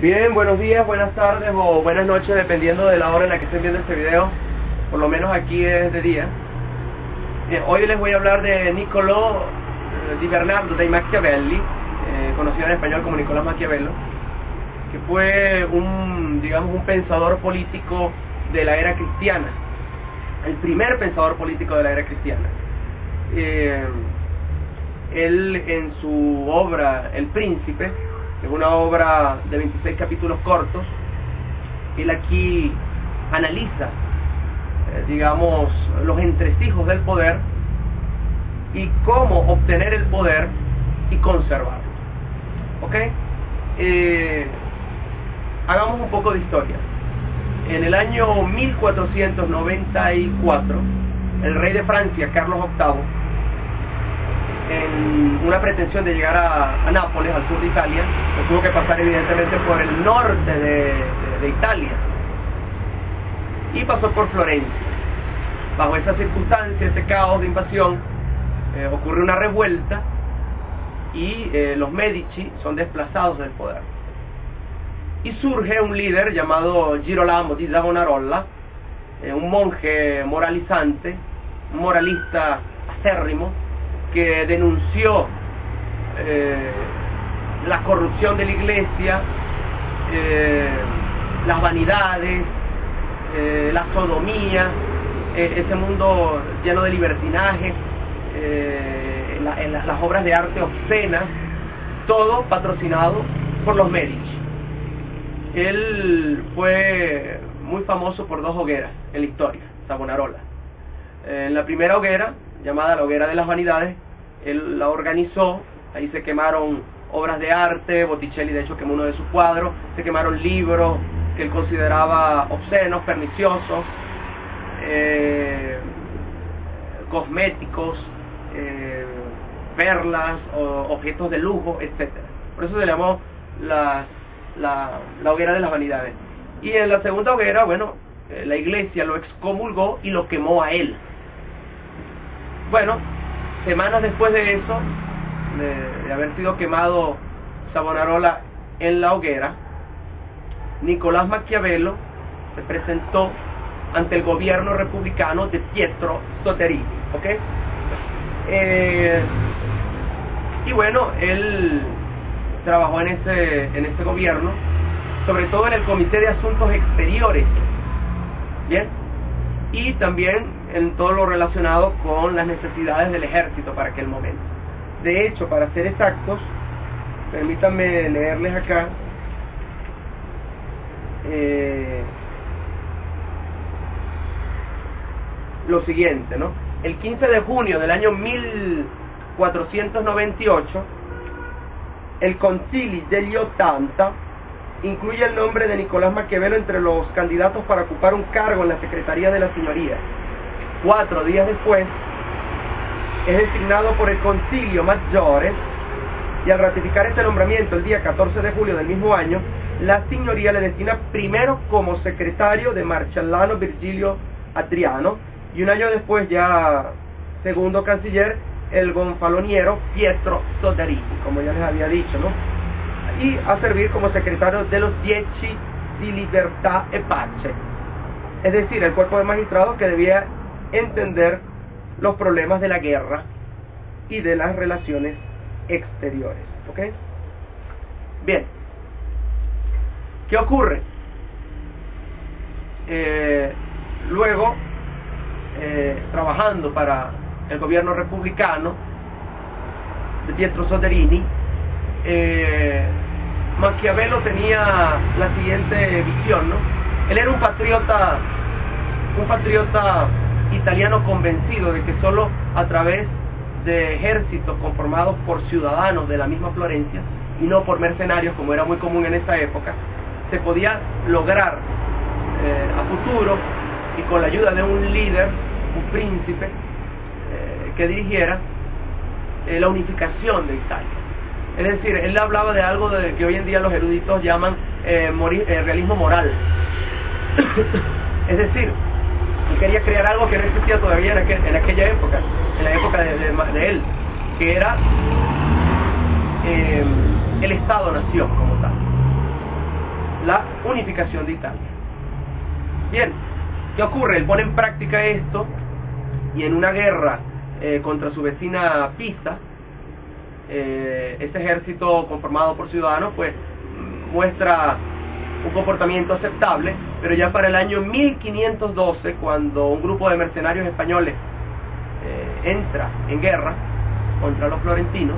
Bien, buenos días, buenas tardes o buenas noches, dependiendo de la hora en la que estén viendo este video. Por lo menos aquí es de día. Bien, hoy les voy a hablar de Niccolò di Bernardo dei Machiavelli, conocido en español como Nicolás Maquiavelo, que fue un pensador político de la era cristiana, el primer pensador político de la era cristiana. Él, en su obra El Príncipe, es una obra de 26 capítulos cortos, él aquí analiza, los entresijos del poder y cómo obtener el poder y conservarlo. ¿Ok? Hagamos un poco de historia. En el año 1494, el rey de Francia, Carlos VIII, en una pretensión de llegar a Nápoles, al sur de Italia, pues tuvo que pasar evidentemente por el norte de Italia, y pasó por Florencia. Bajo esa circunstancia, ese caos de invasión, ocurre una revuelta y los Medici son desplazados del poder. Y surge un líder llamado Girolamo di Savonarola, un monje moralizante, un moralista acérrimo, que denunció la corrupción de la iglesia, las vanidades, la sodomía, ese mundo lleno de libertinaje, las obras de arte obscenas, todo patrocinado por los Medici. Él fue muy famoso por dos hogueras en la historia, Savonarola. En la primera hoguera, llamada la Hoguera de las Vanidades, él la organizó. Ahí se quemaron obras de arte. Botticelli de hecho quemó uno de sus cuadros, se quemaron libros que él consideraba obscenos, perniciosos, cosméticos, perlas, objetos de lujo, etcétera. Por eso se le llamó la Hoguera de las Vanidades. Y en la segunda hoguera, la iglesia lo excomulgó y lo quemó a él. Bueno, semanas después de eso, de haber sido quemado Savonarola en la hoguera, Nicolás Maquiavelo se presentó ante el gobierno republicano de Pietro Soderini, ¿ok? Y bueno, él trabajó en ese gobierno, sobre todo en el Comité de Asuntos Exteriores, ¿bien? Y también en todo lo relacionado con las necesidades del ejército para aquel momento. De hecho, para ser exactos, permítanme leerles acá lo siguiente, ¿no? El 15 de junio del año 1498, el Concili degli Ottanta incluye el nombre de Nicolás Maquiavelo entre los candidatos para ocupar un cargo en la Secretaría de la Signoria. 4 días después, es designado por el Concilio Maggiore, y al ratificar este nombramiento el día 14 de julio del mismo año, la Signoria le designa primero como secretario de Marcellano Virgilio Adriano, y un año después ya segundo canciller, el gonfaloniero Pietro Soderini, como ya les había dicho, ¿no? Y a servir como secretario de los Dieci di Libertà e Pace, es decir, el cuerpo de magistrados que debía entender los problemas de la guerra y de las relaciones exteriores. ¿Ok? Bien, ¿qué ocurre? Luego, trabajando para el gobierno republicano de Pietro Soderini, Maquiavelo tenía la siguiente visión, ¿no? Él era un patriota italiano convencido de que solo a través de ejércitos conformados por ciudadanos de la misma Florencia y no por mercenarios, como era muy común en esa época, se podía lograr a futuro, y con la ayuda de un líder, un príncipe, que dirigiera la unificación de Italia. Es decir, él hablaba de algo que hoy en día los eruditos llaman realismo moral. Es decir, él quería crear algo que no existía todavía en aquella época, en la época de él, que era el Estado-nación como tal. la unificación de Italia. Bien, ¿qué ocurre? Él pone en práctica esto y en una guerra contra su vecina Pisa, ese ejército conformado por ciudadanos pues muestra un comportamiento aceptable, pero ya para el año 1512, cuando un grupo de mercenarios españoles entra en guerra contra los florentinos,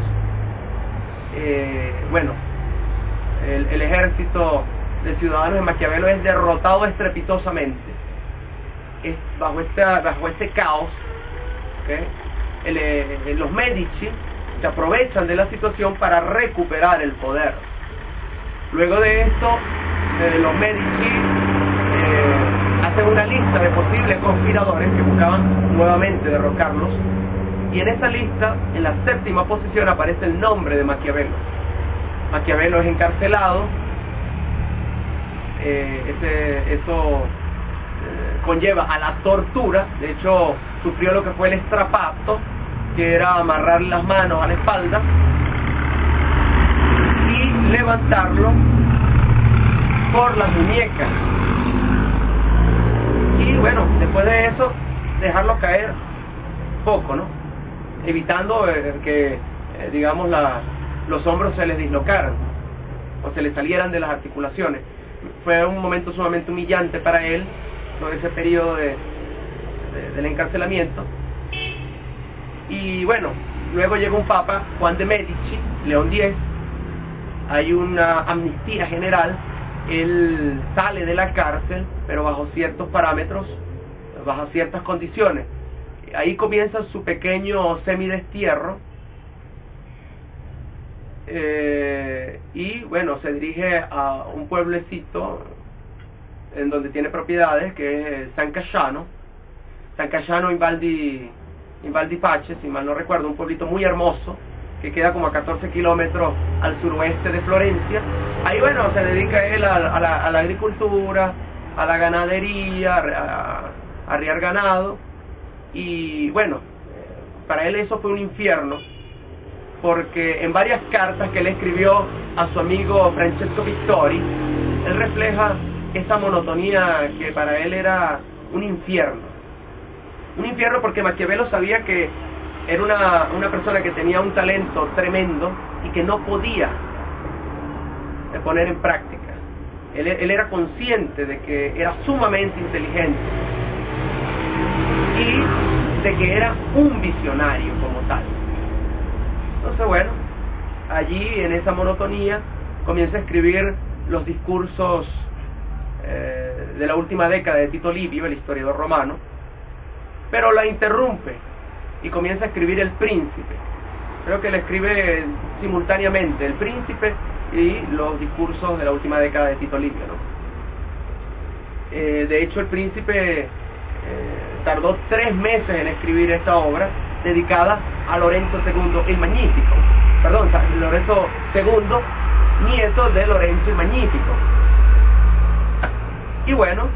el ejército de ciudadanos de Maquiavelo es derrotado estrepitosamente. Bajo este caos, los Medici se aprovechan de la situación para recuperar el poder. Luego de esto, los Medici hacen una lista de posibles conspiradores que buscaban nuevamente derrocarlos, y en esa lista, en la 7ª posición, aparece el nombre de Maquiavelo. Maquiavelo es encarcelado. Eso conlleva a la tortura. De hecho, sufrió lo que fue el strapato, que era amarrar las manos a la espalda y levantarlo por las muñecas, y bueno, después de eso dejarlo caer poco, ¿no? Evitando que digamos los hombros se les dislocaran o se les salieran de las articulaciones. Fue un momento sumamente humillante para él todo ese periodo del encarcelamiento. Y bueno, luego llega un papa, Juan de Medici, León X. Hay una amnistía general. Él sale de la cárcel, pero bajo ciertos parámetros, bajo ciertas condiciones. Ahí comienza su pequeño semidestierro, y bueno, se dirige a un pueblecito en donde tiene propiedades, que es San Casciano in Val di Pace, si mal no recuerdo, un pueblito muy hermoso que queda como a 14 kilómetros al suroeste de Florencia. Ahí bueno, se dedica él a la agricultura, a la ganadería, a arriar ganado, y bueno, para él eso fue un infierno, porque en varias cartas que él escribió a su amigo Francesco Vittori, él refleja esa monotonía que para él era un infierno. Un infierno porque Maquiavelo sabía que era una persona que tenía un talento tremendo y que no podía poner en práctica. Él era consciente de que era sumamente inteligente y de que era un visionario como tal. Entonces bueno, allí en esa monotonía comienza a escribir los discursos de la última década de Tito Livio, el historiador romano, pero la interrumpe y comienza a escribir El Príncipe. Creo que le escribe simultáneamente El Príncipe y los discursos de la última década de Tito Livio, ¿no? De hecho, El Príncipe tardó 3 meses en escribir esta obra dedicada a Lorenzo II el Magnífico. Perdón, Lorenzo II, nieto de Lorenzo el Magnífico. Y bueno,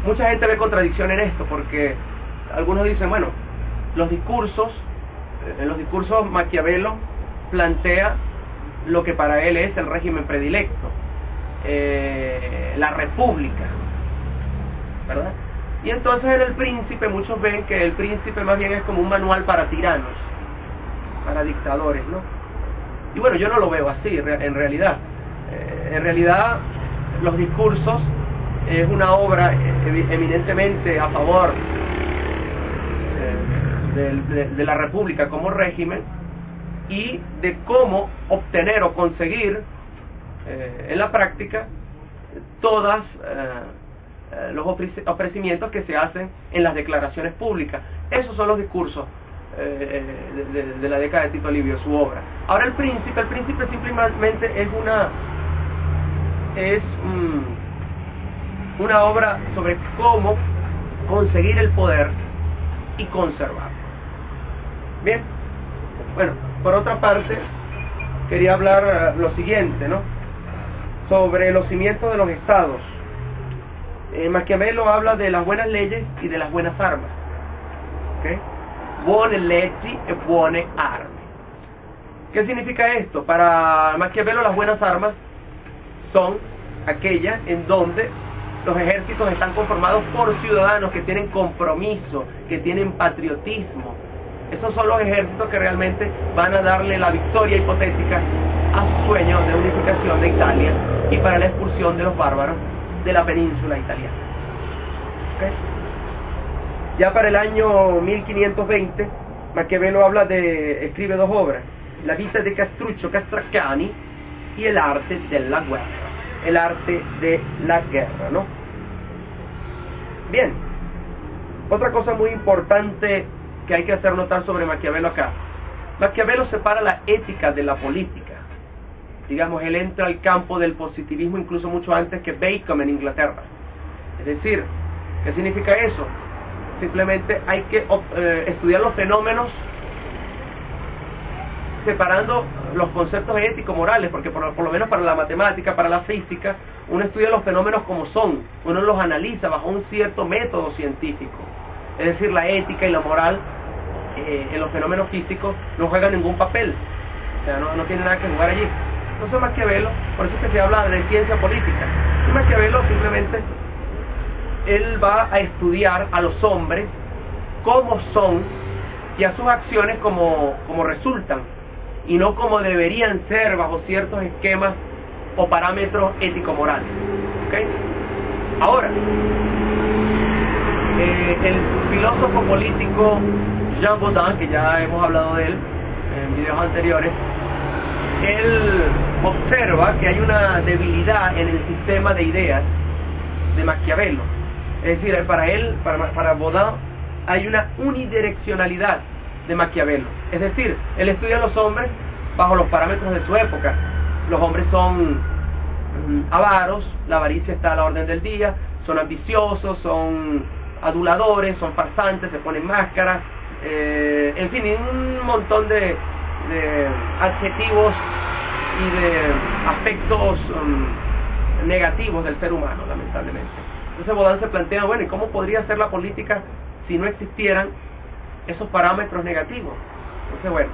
mucha gente ve contradicción en esto, porque algunos dicen, bueno, en los discursos Maquiavelo plantea lo que para él es el régimen predilecto, la república, ¿verdad? Y entonces en El Príncipe muchos ven que El Príncipe más bien es como un manual para tiranos, para dictadores, ¿no? Y bueno, yo no lo veo así en realidad. En realidad los discursos es una obra eminentemente a favor de la república como régimen, y de cómo obtener o conseguir en la práctica todas los ofrecimientos que se hacen en las declaraciones públicas. Esos son los discursos de la década de Tito Livio, su obra. Ahora El Príncipe simplemente es una obra sobre cómo conseguir el poder y conservarlo. Bien, bueno, por otra parte quería hablar lo siguiente, ¿no? Sobre los cimientos de los estados. Maquiavelo habla de las buenas leyes y de las buenas armas. ¿Okay? Buone leggi e buone armi. ¿Qué significa esto? Para Maquiavelo las buenas armas son aquella en donde los ejércitos están conformados por ciudadanos que tienen compromiso, que tienen patriotismo. Esos son los ejércitos que realmente van a darle la victoria hipotética a su sueño de unificación de Italia y para la expulsión de los bárbaros de la península italiana. ¿Okay? Ya para el año 1520, Maquiavelo escribe dos obras: La vita de Castruccio Castracani y El arte de la guerra. El arte de la guerra, ¿no? Bien, otra cosa muy importante que hay que hacer notar sobre Maquiavelo acá. Maquiavelo separa la ética de la política. Digamos, él entra al campo del positivismo incluso mucho antes que Bacon en Inglaterra. Es decir, ¿qué significa eso? Simplemente hay que estudiar los fenómenos separando los conceptos ético-morales, porque por lo menos para la matemática, para la física, uno estudia los fenómenos como son, uno los analiza bajo un cierto método científico. Es decir, la ética y la moral en los fenómenos físicos no juegan ningún papel, o sea, no tiene nada que jugar allí. Entonces Maquiavelo, por eso es que se habla de ciencia política, y Maquiavelo simplemente, él va a estudiar a los hombres cómo son y a sus acciones como resultan, y no como deberían ser bajo ciertos esquemas o parámetros ético-morales. ¿Okay? Ahora, el filósofo político Jean Bodin, que ya hemos hablado de él en videos anteriores, él observa que hay una debilidad en el sistema de ideas de Maquiavelo. Es decir, para Bodin, hay una unidireccionalidad de Maquiavelo. Es decir, él estudia a los hombres bajo los parámetros de su época. Los hombres son avaros, la avaricia está a la orden del día, son ambiciosos, son aduladores, son farsantes, se ponen máscaras, en fin, un montón de adjetivos y de aspectos negativos del ser humano, lamentablemente. Entonces Bodin se plantea, bueno, ¿y cómo podría ser la política si no existieran esos parámetros negativos? Entonces, bueno,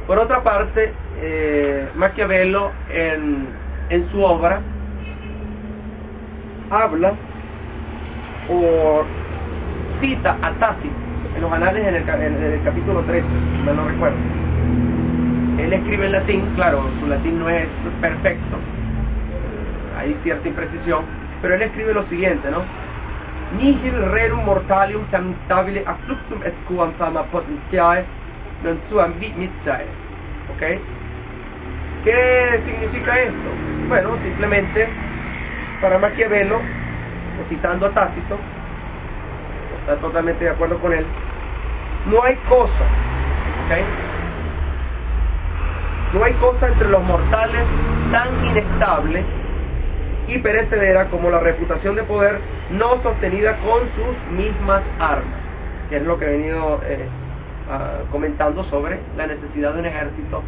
por otra parte, Maquiavelo en su obra habla o cita a Tácito en los anales en el capítulo 13, no lo recuerdo. Él escribe en latín, claro, su latín no es perfecto, hay cierta imprecisión, pero él escribe lo siguiente, ¿no? Nihil rerum mortalium tam instabile a fluxum et quam fama potentiae non suam mitsae. ¿Ok? ¿Qué significa esto? Bueno, simplemente para Maquiavelo, citando a Tácito, está totalmente de acuerdo con él, no hay cosa, ¿ok? No hay cosa entre los mortales tan inestable y perecedera como la reputación de poder no sostenida con sus mismas armas, que es lo que he venido comentando sobre la necesidad de un ejército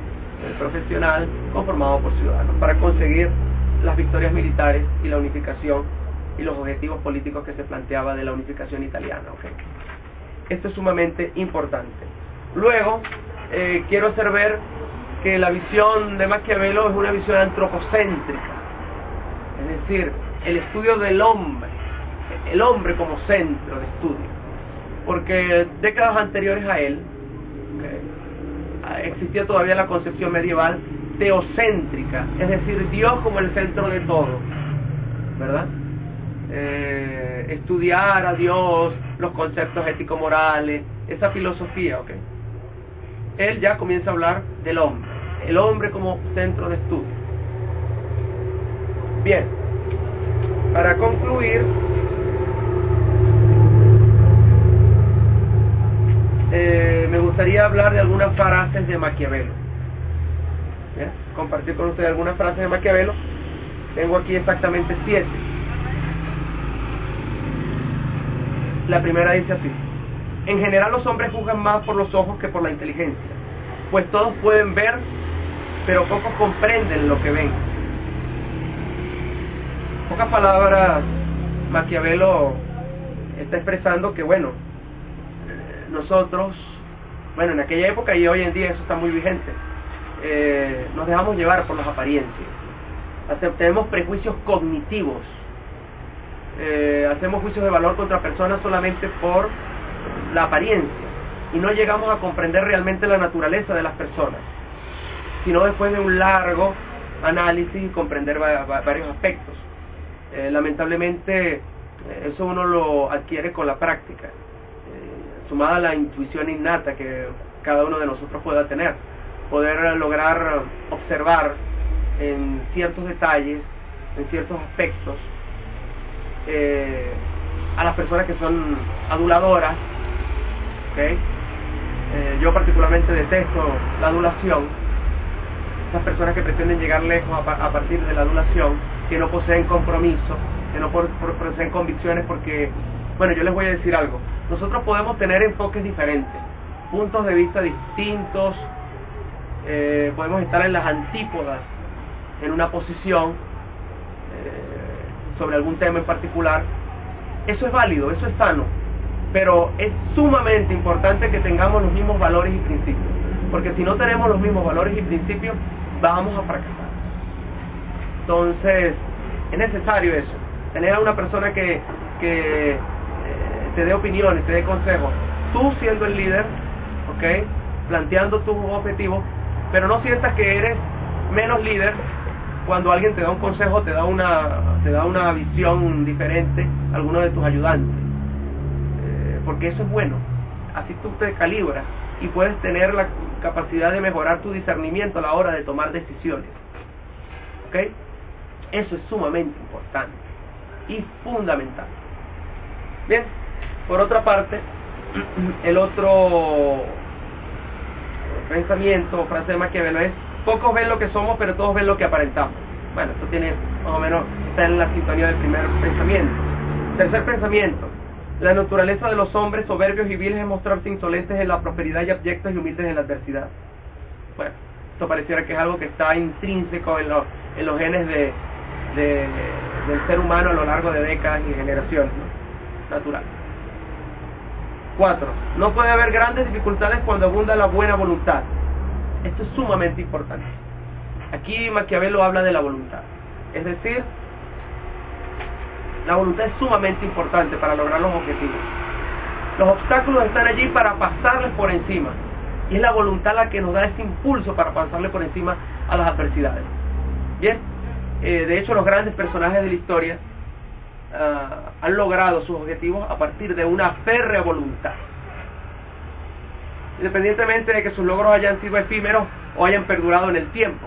profesional conformado por ciudadanos para conseguir las victorias militares y la unificación y los objetivos políticos que se planteaba de la unificación italiana. ¿Okay? Esto es sumamente importante. Luego, quiero hacer ver que la visión de Maquiavelo es una visión antropocéntrica, es decir, el estudio del hombre, el hombre como centro de estudio, porque décadas anteriores a él existía todavía la concepción medieval teocéntrica, es decir, Dios como el centro de todo, ¿verdad? Estudiar a Dios, los conceptos ético-morales, esa filosofía, ¿ok? Él ya comienza a hablar del hombre, el hombre como centro de estudio. Bien, para concluir, me gustaría hablar de algunas frases de Maquiavelo. ¿Bien? Compartir con ustedes algunas frases de Maquiavelo. Tengo aquí exactamente 7. La primera dice así: en general los hombres juzgan más por los ojos que por la inteligencia, pues todos pueden ver, pero pocos comprenden lo que ven. En pocas palabras, Maquiavelo está expresando que, bueno, nosotros, bueno, en aquella época y hoy en día eso está muy vigente, nos dejamos llevar por las apariencias. tenemos prejuicios cognitivos, hacemos juicios de valor contra personas solamente por la apariencia y no llegamos a comprender realmente la naturaleza de las personas, sino después de un largo análisis y comprender varios aspectos. Lamentablemente eso uno lo adquiere con la práctica, sumada a la intuición innata que cada uno de nosotros pueda tener, poder lograr observar en ciertos detalles, en ciertos aspectos, a las personas que son aduladoras, ¿okay? Yo particularmente detesto la adulación, esas personas que pretenden llegar lejos a partir de la adulación, que no poseen compromiso, que no poseen convicciones, porque, bueno, yo les voy a decir algo, nosotros podemos tener enfoques diferentes, puntos de vista distintos, podemos estar en las antípodas, en una posición sobre algún tema en particular. Eso es válido, eso es sano, pero es sumamente importante que tengamos los mismos valores y principios, porque si no tenemos los mismos valores y principios, vamos a fracasar. Entonces, es necesario eso, tener a una persona que te dé opiniones, te dé consejos, tú siendo el líder, ¿ok?, planteando tus objetivos, pero no sientas que eres menos líder cuando alguien te da un consejo, te da una visión diferente a alguno de tus ayudantes, porque eso es bueno, así tú te calibras y puedes tener la capacidad de mejorar tu discernimiento a la hora de tomar decisiones, ¿ok? Eso es sumamente importante y fundamental. Bien, por otra parte, el otro pensamiento o frase de Maquiavelo es: pocos ven lo que somos, pero todos ven lo que aparentamos. Bueno, esto tiene más o menos, está en la sintonía del primer pensamiento. Tercer pensamiento: la naturaleza de los hombres soberbios y viles es mostrarse insolentes en la prosperidad y abyectos y humildes en la adversidad. Bueno, esto pareciera que es algo que está intrínseco en los genes del ser humano a lo largo de décadas y generaciones, ¿no? Natural. 4. No puede haber grandes dificultades cuando abunda la buena voluntad. Esto es sumamente importante. Aquí Maquiavelo habla de la voluntad. Es decir, la voluntad es sumamente importante para lograr los objetivos. Los obstáculos están allí para pasarles por encima. Y es la voluntad la que nos da ese impulso para pasarle por encima a las adversidades. Bien, de hecho los grandes personajes de la historia han logrado sus objetivos a partir de una férrea voluntad, independientemente de que sus logros hayan sido efímeros o hayan perdurado en el tiempo.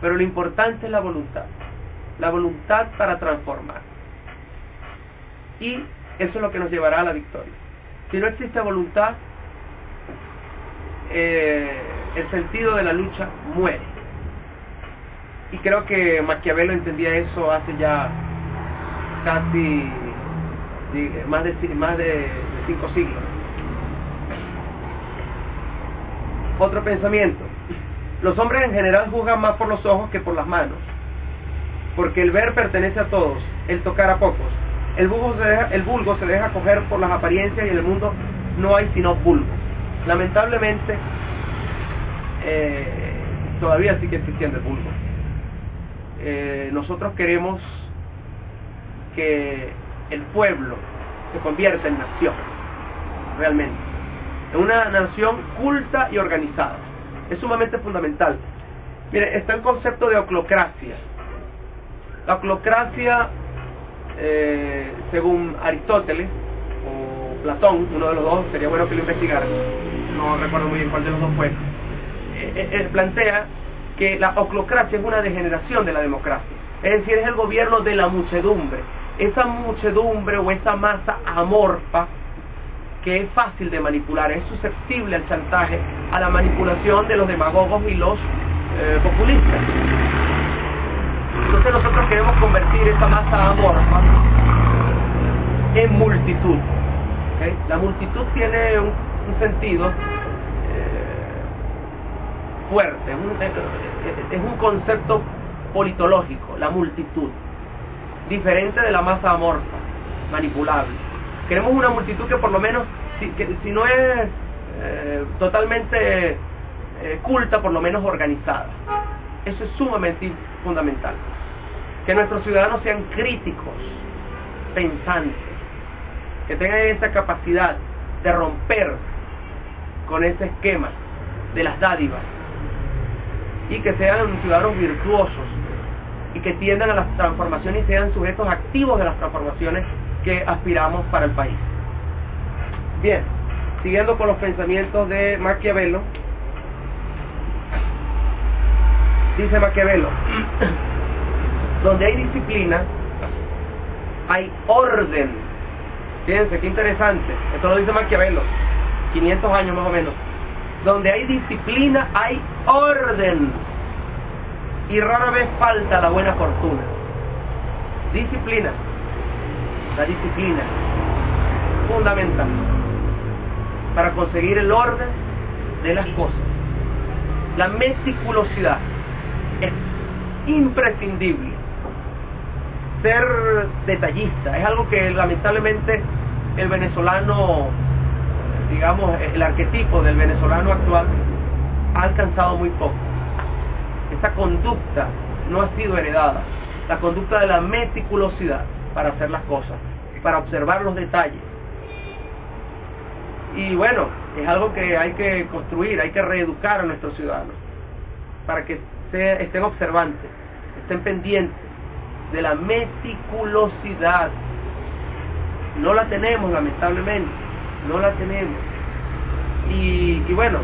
Pero lo importante es la voluntad para transformar, y eso es lo que nos llevará a la victoria. Si no existe voluntad, el sentido de la lucha muere, y creo que Maquiavelo entendía eso hace ya casi más de 5 siglos. Otro pensamiento: los hombres en general juzgan más por los ojos que por las manos, porque el ver pertenece a todos, el tocar a pocos. El vulgo se deja coger por las apariencias, y en el mundo no hay sino vulgo. Lamentablemente todavía sigue existiendo el vulgo. Nosotros queremos que el pueblo se convierta en nación, realmente, en una nación culta y organizada. Es sumamente fundamental. Mire, está el concepto de oclocracia. La oclocracia, según Aristóteles o Platón, uno de los dos, sería bueno que lo investigaran, no recuerdo muy bien cuál de los dos fue, plantea que la oclocracia es una degeneración de la democracia. Es decir, es el gobierno de la muchedumbre, esa muchedumbre o esa masa amorfa que es fácil de manipular, es susceptible al chantaje, a la manipulación de los demagogos y los populistas. Entonces nosotros queremos convertir esa masa amorfa en multitud, ¿okay? La multitud tiene un sentido fuerte, es un concepto politológico, la multitud, diferente de la masa amorfa, manipulable. Queremos una multitud que por lo menos, si no es totalmente culta, por lo menos organizada. Eso es sumamente fundamental. que nuestros ciudadanos sean críticos, pensantes, que tengan esa capacidad de romper con ese esquema de las dádivas y que sean ciudadanos virtuosos y que tiendan a las transformaciones y sean sujetos activos de las transformaciones que aspiramos para el país. Bien, siguiendo con los pensamientos de Maquiavelo, dice Maquiavelo: donde hay disciplina, hay orden. Fíjense, qué interesante. Esto lo dice Maquiavelo, 500 años más o menos. Donde hay disciplina, hay orden. Y rara vez falta la buena fortuna. Disciplina. La disciplina. Fundamental. Para conseguir el orden de las cosas. La meticulosidad es imprescindible. Ser detallista es algo que lamentablemente el venezolano, digamos, el arquetipo del venezolano actual ha alcanzado muy poco. Esta conducta no ha sido heredada, la conducta de la meticulosidad para hacer las cosas, para observar los detalles. Y bueno, es algo que hay que construir, hay que reeducar a nuestros ciudadanos para que estén observantes, estén pendientes de la meticulosidad. No la tenemos, lamentablemente, no la tenemos. Y bueno,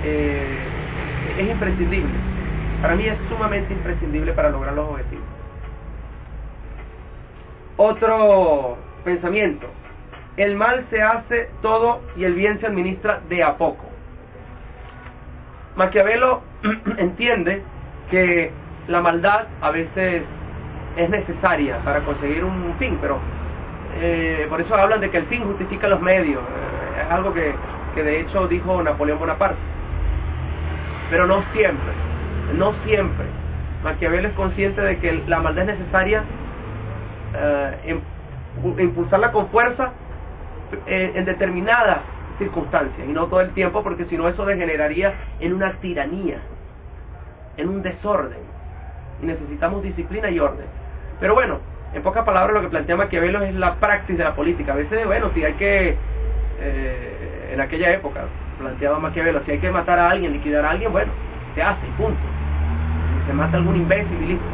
es imprescindible. Para mí es sumamente imprescindible para lograr los objetivos. Otro pensamiento: el mal se hace todo y el bien se administra de a poco. Maquiavelo entiende que la maldad a veces es necesaria para conseguir un fin, pero por eso hablan de que el fin justifica los medios. Es algo que de hecho dijo Napoleón Bonaparte. Pero no siempre, no siempre. Maquiavelo es consciente de que la maldad es necesaria, impulsarla con fuerza en determinadas circunstancias y no todo el tiempo, porque si no eso degeneraría en una tiranía, en un desorden, y necesitamos disciplina y orden. Pero bueno, en pocas palabras lo que plantea Maquiavelo es la praxis de la política. A veces, bueno, si hay que, en aquella época planteaba Maquiavelo, si hay que matar a alguien, liquidar a alguien, bueno, se hace y punto. Si se mata a algún imbécil y listo.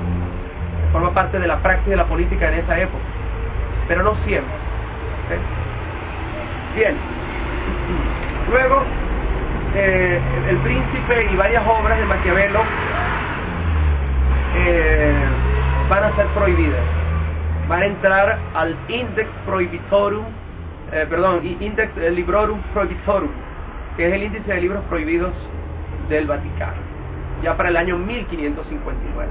Forma parte de la praxis de la política en esa época, pero no siempre. ¿Okay? Bien, luego El Príncipe y varias obras de Maquiavelo van a ser prohibidas, van a entrar al Index Prohibitorum, Index Librorum Prohibitorum, que es el índice de libros prohibidos del Vaticano, ya para el año 1559.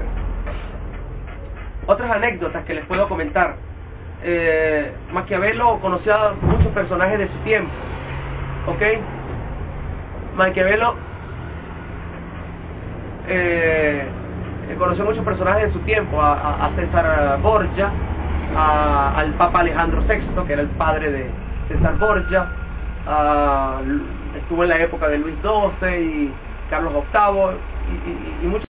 Otras anécdotas que les puedo comentar: Maquiavelo conocía a muchos personajes de su tiempo, ¿ok? Maquiavelo conoció muchos personajes de su tiempo, a César Borgia, al Papa Alejandro VI, que era el padre de César Borgia, estuvo en la época de Luis XII y Carlos VIII y muchos